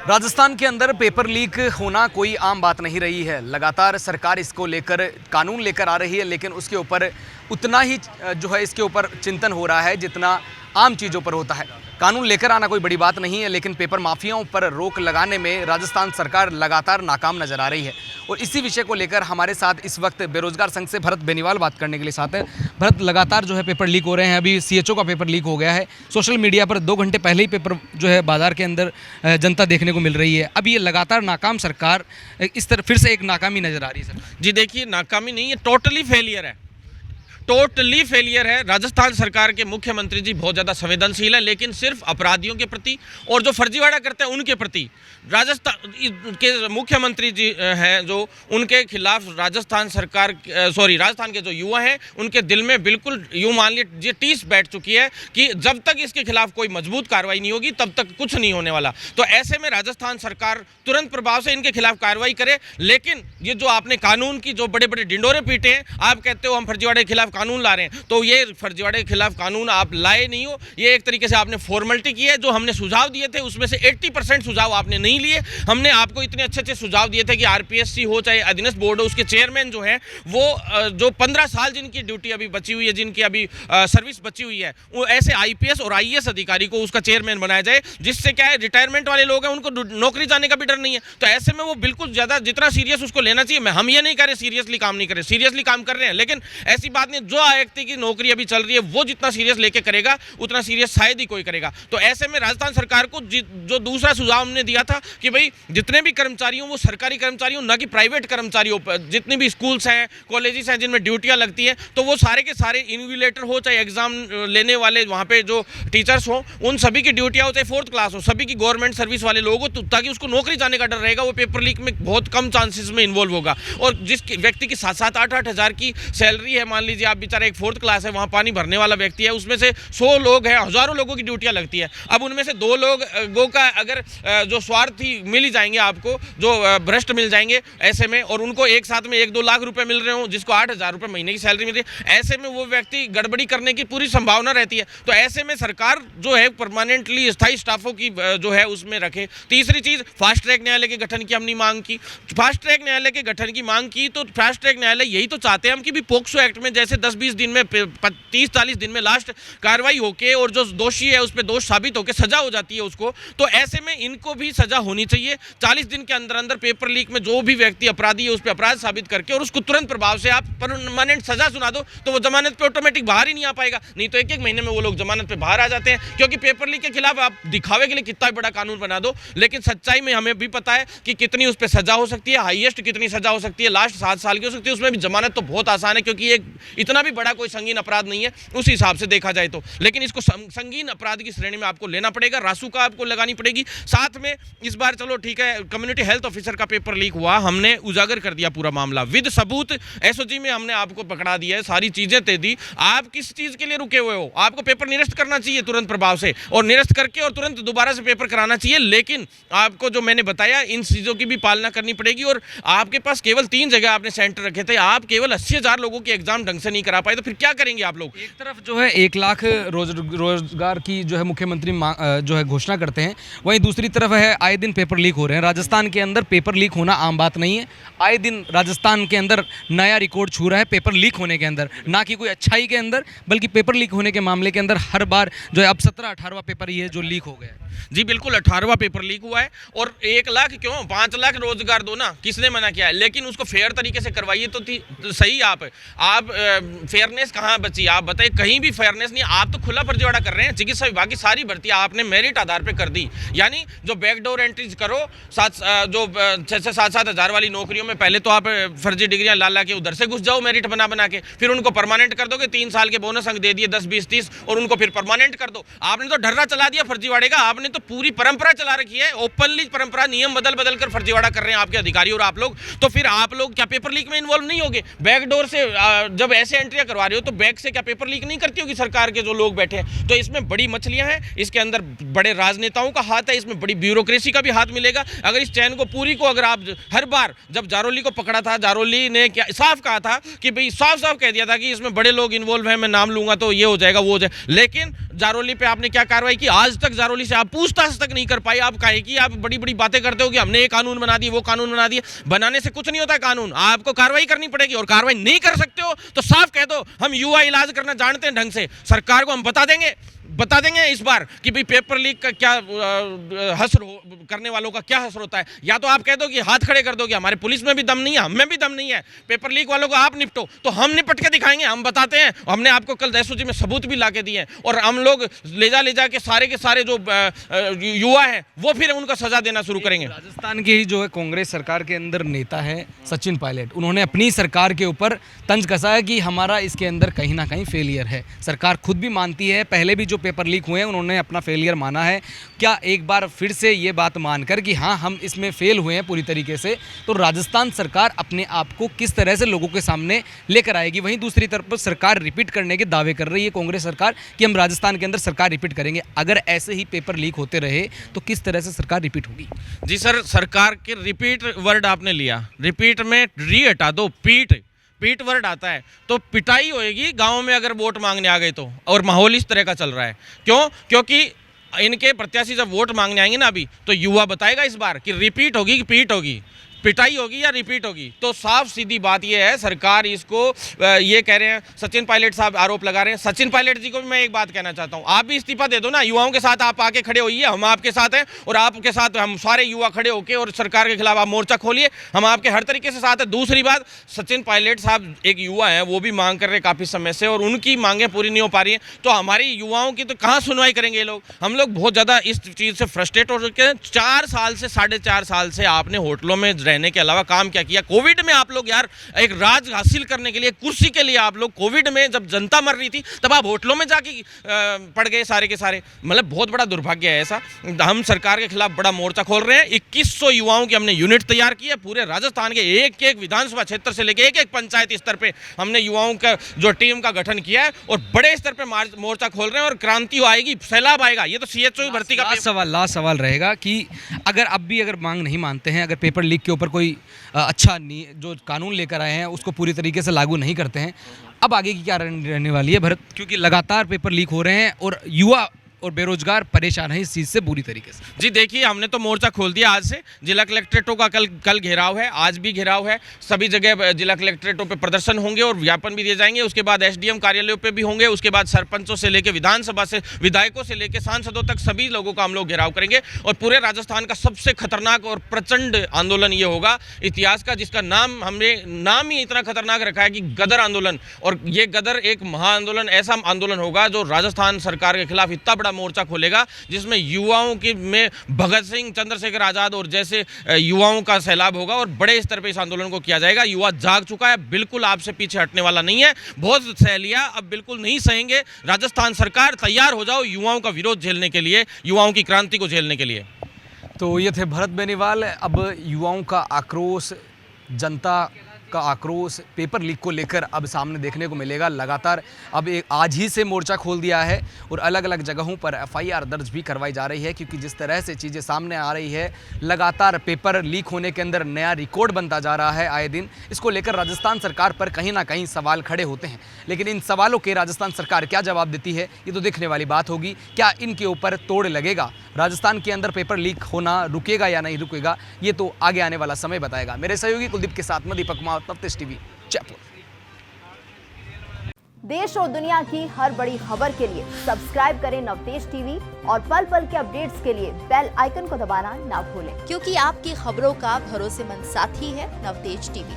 राजस्थान के अंदर paper leak होना कोई आम बात नहीं रही है। लगातार सरकार इसको लेकर कानून लेकर आ रही है, लेकिन उसके ऊपर उतना ही जो है इसके ऊपर चिंतन हो रहा है जितना आम चीज़ों पर होता है। कानून लेकर आना कोई बड़ी बात नहीं है, लेकिन पेपर माफियाओं पर रोक लगाने में राजस्थान सरकार लगातार नाकाम नजर आ रही है। और इसी विषय को लेकर हमारे साथ इस वक्त बेरोजगार संघ से भरत बेनीवाल बात करने के लिए साथ है। भरत, लगातार जो है पेपर लीक हो रहे हैं। अभी सीएचओ का पेपर लीक हो गया है। सोशल मीडिया पर 2 घंटे पहले ही पेपर जो है बाजार के अंदर जनता देखने को मिल रही है। अब ये लगातार नाकाम सरकार इस तरह फिर से एक नाकामी नजर आ रही है। सर जी देखिए, नाकामी नहीं, ये टोटली फेलियर है, टोटली फेलियर है। राजस्थान सरकार के मुख्यमंत्री जी बहुत ज़्यादा संवेदनशील है, लेकिन सिर्फ अपराधियों के प्रति और जो फर्जीवाड़ा करते हैं उनके प्रति। राजस्थान के मुख्यमंत्री जी हैं जो, उनके खिलाफ राजस्थान के जो युवा हैं उनके दिल में बिल्कुल यूँ मान लीजिए टीस बैठ चुकी है कि जब तक इसके खिलाफ कोई मजबूत कार्रवाई नहीं होगी तब तक कुछ नहीं होने वाला। तो ऐसे में राजस्थान सरकार तुरंत प्रभाव से इनके खिलाफ कार्रवाई करे। लेकिन ये जो आपने कानून की जो बड़े बड़े डिंडोरे पीटे हैं, आप कहते हो हम फर्जीवाड़े के खिलाफ कानून ला रहे हैं, तो ये फर्जीवाड़े के खिलाफ कानून आप लाए नहीं हो। ये एक तरीके से आपने फॉर्मेलिटी की है। जो हमने सुझाव दिए थे उसमें से 80% सुझाव आपने नहीं लिए। हमने आपको इतने अच्छे अच्छे सुझाव दिए थे कि आरपीएससी हो चाहे अधीनस्थ बोर्ड हो, उसके चेयरमैन जो है वो जो 15 साल जिनकी ड्यूटी अभी बची हुई है, जिनकी अभी सर्विस बची हुई है, वो ऐसे आईपीएस और आईएएस अधिकारी को उसका चेयरमैन बनाया जाए, जिससे क्या है रिटायरमेंट वाले लोग हैं उनको नौकरी जाने का भी डर नहीं है। तो ऐसे में वो बिल्कुल ज़्यादा जितना सीरियस उसको लेना चाहिए। हम ये नहीं कह रहे सीरियसली काम नहीं करें, सीरियसली काम कर रहे हैं, लेकिन ऐसी बात नहीं जो व्यक्ति की नौकरी अभी चल रही है वो जितना सीरियस लेके करेगा उतना सीरियस शायद ही कोई करेगा। तो ऐसे में राजस्थान सरकार को जो दूसरा सुझाव हमने दिया था कि भाई जितने भी कर्मचारी हों वो सरकारी कर्मचारी हों, ना कि प्राइवेट कर्मचारी हो। जितने भी स्कूल्स हैं, कॉलेजेस हैं जिनमें ड्यूटियां लगती हैं, तो वो सारे के सारे इन्विजिलेटर हो चाहे एग्जाम लेने वाले वहाँ पे जो टीचर्स हों, उन सभी की ड्यूटियां हो चाहे 4th क्लास हो, सभी की गवर्नमेंट सर्विस वाले लोग हो, ताकि उसको नौकरी जाने का डर रहेगा। वो पेपर लीक में बहुत कम चांसेस में इन्वॉल्व होगा। और जिस व्यक्ति की 7-8 हज़ार की सैलरी है, मान लीजिए आप बेचारा एक 4th क्लास है, वहाँ पानी भरने वाला व्यक्ति है, उसमें से 100 लोग हैं, हज़ारों लोगों की ड्यूटियां लगती है। अब उनमें से 2 लोगों का अगर जो स्वार्थी मिल ही जाएंगे, आपको जो भ्रष्ट मिल जाएंगे ऐसे में, और उनको एक साथ में 1-2 लाख रुपए मिल रहे हो, जिसको 8,000 रुपये महीने की सैलरी मिल रही है, ऐसे में वो व्यक्ति गड़बड़ी करने की पूरी संभावना रहती है। तो ऐसे में सरकार जो है परमानेंटली स्थायी स्टाफों की जो है उसमें रखे। तीसरी चीज़, फास्ट ट्रैक न्यायालय के गठन की हमने मांग की। फास्ट ट्रैक न्यायालय के गठन की मांग की तो फास्ट ट्रैक न्यायालय यही तो चाहते हैं हम कि भी पोक्सो एक्ट में जैसे 10-20 दिन में 30-40 दिन में लास्ट कार्रवाई होके और जो दोषी है उस पर दोष साबित होकर सजा हो जाती है उसको, तो ऐसे में इनको भी सजा होनी चाहिए। 40 दिन के अंदर अंदर पेपर लीक में जो भी व्यक्ति अपराधी है उस पर अपराध साबित करके और उसको तुरंत प्रभाव से आप परमानेंट सजा सुना दो, तो वो जमानत पे ऑटोमेटिक बाहर ही नहीं आ पाएगा। नहीं तो 1-1 महीने में वो लोग जमानत पे बाहर आ जाते हैं, क्योंकि पेपर लीक के खिलाफ आप दिखावे के लिए कितना बड़ा कानून बना दो, लेकिन सच्चाई में हमें भी पता है कि कितनी उस पर सजा हो सकती है, हाईएस्ट कितनी सजा हो सकती है, लास्ट 7 साल की हो सकती है। उसमें भी जमानत तो बहुत आसान है, क्योंकि एक इतना भी बड़ा कोई संगीन अपराध नहीं है उस हिसाब से देखा जाए तो। लेकिन इसको संगीन अपराध की श्रेणी में आपको लेना पड़ेगा, रासुका आपको लगानी पड़ेगी। साथ में इस बार चलो ठीक है, कम्युनिटी हेल्थ ऑफिसर का पेपर लीक हुआ, हमने उजागर कर दिया पूरा मामला विद सबूत। एसओजी में हमने आपको पकड़ा दिया है, सारी चीजें दे दी। आप किस चीज के लिए रुके हुए हो? आपको पेपर निरस्त करना चाहिए तुरंत प्रभाव से, और निरस्त करके और तुरंत दोबारा से पेपर कराना चाहिए। लेकिन आपको जो मैंने बताया इन चीजों की भी पालना करनी पड़ेगी। और आपके पास केवल 3 जगह आपने सेंटर रखे थे, आप केवल 80,000 लोगों की एग्जाम ढंग से नहीं करा पाए, तो फिर क्या करेंगे आप लोग? एक तरफ जो है 1 लाख रोजगार की जो है मुख्यमंत्री जो है घोषणा करते हैं, वहीं दूसरी तरफ है आए दिन पेपर लीक हो रहे हैं। राजस्थान के अंदर पेपर लीक होना आम बात नहीं है। आए दिन राजस्थान के अंदर नया रिकॉर्ड छू रहा है पेपर लीक होने के अंदर, ना कि कोई अच्छाई के अंदर, बल्कि पेपर लीक होने के मामले के अंदर हर बार जो है अब 17-18वां पेपर ये जो लीक हो गया है। जी बिल्कुल, 18वां पेपर लीक हुआ है। और 1 लाख क्यों, 5 लाख रोजगार दो ना, किसने मना किया है? लेकिन उसको फेयर तरीके से करवाइए तो सही। आप फेयरनेस कहाँ बची? आप बताइए, कहीं भी फेयरनेस नहीं। आप तो खुला फर्जीवाड़ा कर रहे हैं। चिकित्सा विभाग की सारी भर्ती आपने मेरिट आधार पे कर दी, यानी जो बैकडोर एंट्रीज करो, 6-7 हज़ार वाली नौकरियों में पहले तो आप फर्जी डिग्रियां ला के उधर से घुस जाओ मेरिट बना के, फिर उनको परमानेंट कर दोगे। 3 साल के बोनस अंक दे दिए 10, 20, 30, और उनको फिर परमानेंट कर दो। आपने तो ढर्रा चला दिया फर्जीवाड़े का। आपने तो पूरी परंपरा चला रखी है, ओपनली परंपरा, नियम बदल कर फर्जीवाड़ा कर रहे हैं आपके अधिकारी और आप लोग। तो फिर आप लोग क्या पेपर लीक में इन्वॉल्व नहीं होगे? बैकडोर से जब ऐसे एंट्रियां करवा रहे हो तो बैक से क्या पेपर लीक नहीं करती होगी सरकार के जो लोग बैठे हैं? तो इसमें बड़ी मछलियां हैं, इसके अंदर बड़े राजनेताओं का हाथ है, इसमें बड़ी ब्यूरोक्रेसी का भी हाथ मिलेगा। अगर इस चैन को पूरी को अगर आप हर बार जब जारोली को पकड़ा था, जारोली ने क्या साफ कहा था कि भाई साफ कह दिया था कि इसमें बड़े लोग इन्वॉल्व हैं, मैं नाम लूंगा तो ये हो जाएगा वो हो जाए। लेकिन जारोली पे आपने क्या कार्रवाई की? आज तक जारोली से आप पूछताछ तक नहीं कर पाई। आप कहे कि आप बड़ी बड़ी बातें करते हो कि हमने ये कानून बना दिए, वो कानून बना दिए। बनाने से कुछ नहीं होता कानून, आपको कार्रवाई करनी पड़ेगी, और कार्रवाई नहीं कर सकते हो तो साफ कह दो हम युवा इलाज करना जानते हैं ढंग से। सरकार को हम बता देंगे इस बार कि भाई पेपर लीक का क्या हसर करने वालों का क्या हसर होता है। या तो आप कह दो कि हाथ खड़े कर दो कि हमारे पुलिस में भी दम नहीं है, हम में भी दम नहीं है, पेपर लीक वालों को आप निपटो, तो हम निपट के दिखाएंगे। हम बताते हैं, हमने आपको कल दहशत में सबूत भी ला के दिए हैं, और हम लोग ले जा के सारे जो युवा हैं वो फिर उनका सजा देना शुरू करेंगे। राजस्थान के ही जो है कांग्रेस सरकार के अंदर नेता है सचिन पायलट, उन्होंने अपनी सरकार के ऊपर तंज कसा है कि हमारा इसके अंदर कहीं ना कहीं फेलियर है। सरकार खुद भी मानती है, पहले भी जो पेपर लीक हुए हैं उन्होंने अपना फेलियर माना है। क्या एक बार फिर से ये बात मानकर कि हाँ हम इसमें फेल हुए हैं पूरी तरीके से, तो राजस्थान सरकार अपने आप को किस तरह से लोगों के सामने लेकर आएगी? वहीं दूसरी तरफ सरकार रिपीट करने के दावे कर रही है कांग्रेस सरकार कि हम राजस्थान के अंदर सरकार रिपीट करेंगे। अगर ऐसे ही पेपर लीक होते रहे तो किस तरह से सरकार रिपीट होगी? जी सर, सरकार के रिपीट वर्ड आपने लिया, रिपीट में री हटा दो, पीट वर्ड आता है, तो पिटाई होएगी गांव में अगर वोट मांगने आ गए तो। और माहौल इस तरह का चल रहा है, क्योंकि इनके प्रत्याशी जब वोट मांगने आएंगे ना अभी, तो युवा बताएगा इस बार कि रिपीट होगी कि पीट होगी, पिटाई होगी या रिपीट होगी। तो साफ सीधी बात यह है, सरकार इसको ये कह रहे हैं, सचिन पायलट साहब आरोप लगा रहे हैं। सचिन पायलट जी को भी मैं एक बात कहना चाहता हूं, आप भी इस्तीफा दे दो ना, युवाओं के साथ आप आके खड़े होइए, हम आपके साथ हैं, और आपके साथ हम सारे युवा खड़े होकर और सरकार के खिलाफ आप मोर्चा खोलिए, हम आपके हर तरीके से साथ हैं। दूसरी बात, सचिन पायलट साहब एक युवा हैं, वो भी मांग कर रहे काफ़ी समय से, और उनकी मांगें पूरी नहीं हो पा रही हैं, तो हमारी युवाओं की तो कहाँ सुनवाई करेंगे ये लोग? हम लोग बहुत ज़्यादा इस चीज़ से फ्रस्ट्रेट हो चुके हैं। 4 साल से 4.5 साल से आपने होटलों में रहने के अलावा काम क्या किया? कोविड में आप लोग यार एक राज हासिल करने के लिए, कुर्सी के लिए आप लोग कोविड में जब जनता मर रही थी तब आप होटलों में जाके पड़ गए सारे के सारे। मतलब बहुत बड़ा दुर्भाग्य है ऐसा। हम सरकार के खिलाफ बड़ा मोर्चा खोल रहे हैं। 2100 युवाओं की हमने यूनिट तैयार की है, पूरे राजस्थान के एक एक विधानसभा क्षेत्र से लेकर एक पंचायत स्तर पे हमने युवाओं का जो टीम का गठन किया है, और बड़े स्तर पे मोर्चा खोल रहे हैं, और क्रांति आएगी, सैलाब आएगा। ये तो CHO भर्ती का लास्ट सवाल रहेगा कि अगर मांग नहीं मानते हैं, अगर पेपर लीक के ऊपर कोई अच्छा जो कानून लेकर आए हैं उसको पूरी तरीके से लागू नहीं करते हैं, अब आगे की क्या रहने वाली है भरत? क्योंकि लगातार पेपर लीक हो रहे हैं और युवा और बेरोजगार परेशान है इस चीज़ से बुरी तरीके से। जी देखिए, हमने तो मोर्चा खोल दिया आज से। जिला कलेक्ट्रेटों का कल घेराव है, आज भी घेराव है, सभी जगह जिला कलेक्ट्रेटों पे प्रदर्शन होंगे और ज्ञापन भी दिए जाएंगे। उसके बाद SDM कार्यालयों पे भी होंगे, उसके बाद सरपंचों से लेकर विधानसभा से विधायकों से लेकर सांसदों तक सभी लोगों का हम लोग घेराव करेंगे। और पूरे राजस्थान का सबसे खतरनाक और प्रचंड आंदोलन ये होगा इतिहास का, जिसका हमने नाम ही इतना खतरनाक रखा है कि गदर आंदोलन। और ये गदर एक महाआंदोलन, ऐसा आंदोलन होगा जो राजस्थान सरकार के खिलाफ इतना बड़ा मोर्चा खोलेगा, जिसमें युवाओं की में भगत सिंह, चंद्रशेखर आजाद और जैसे युवाओं का सैलाब होगा, और बड़े स्तर पे इस आंदोलन को किया जाएगा। युवा जाग चुका है, बिल्कुल आपसे पीछे हटने वाला नहीं है। बहुत सह लिया, अब बिल्कुल नहीं सहेंगे। राजस्थान सरकार तैयार हो जाओ युवाओं का विरोध झेलने के लिए, युवाओं की क्रांति को झेलने के लिए। तो ये थे भरत बेनीवाल। अब युवाओं का आक्रोश, जनता का आक्रोश पेपर लीक को लेकर अब सामने देखने को मिलेगा। लगातार अब आज ही से मोर्चा खोल दिया है और अलग अलग जगहों पर FIR दर्ज भी करवाई जा रही है, क्योंकि जिस तरह से चीज़ें सामने आ रही है, लगातार पेपर लीक होने के अंदर नया रिकॉर्ड बनता जा रहा है आए दिन। इसको लेकर राजस्थान सरकार पर कहीं ना कहीं सवाल खड़े होते हैं, लेकिन इन सवालों के राजस्थान सरकार क्या जवाब देती है ये तो देखने वाली बात होगी। क्या इनके ऊपर तोड़ लगेगा? राजस्थान के अंदर पेपर लीक होना रुकेगा या नहीं रुकेगा, ये तो आगे आने वाला समय बताएगा। मेरे सहयोगी कुलदीप के साथ में दीपक कुमार, नवतेज टीवी, जयपुर। देश और दुनिया की हर बड़ी खबर के लिए सब्सक्राइब करें नवतेज टीवी, और पल पल के अपडेट्स के लिए बेल आइकन को दबाना ना भूलें, क्योंकि आपकी खबरों का भरोसेमंद साथी है नवतेज टीवी।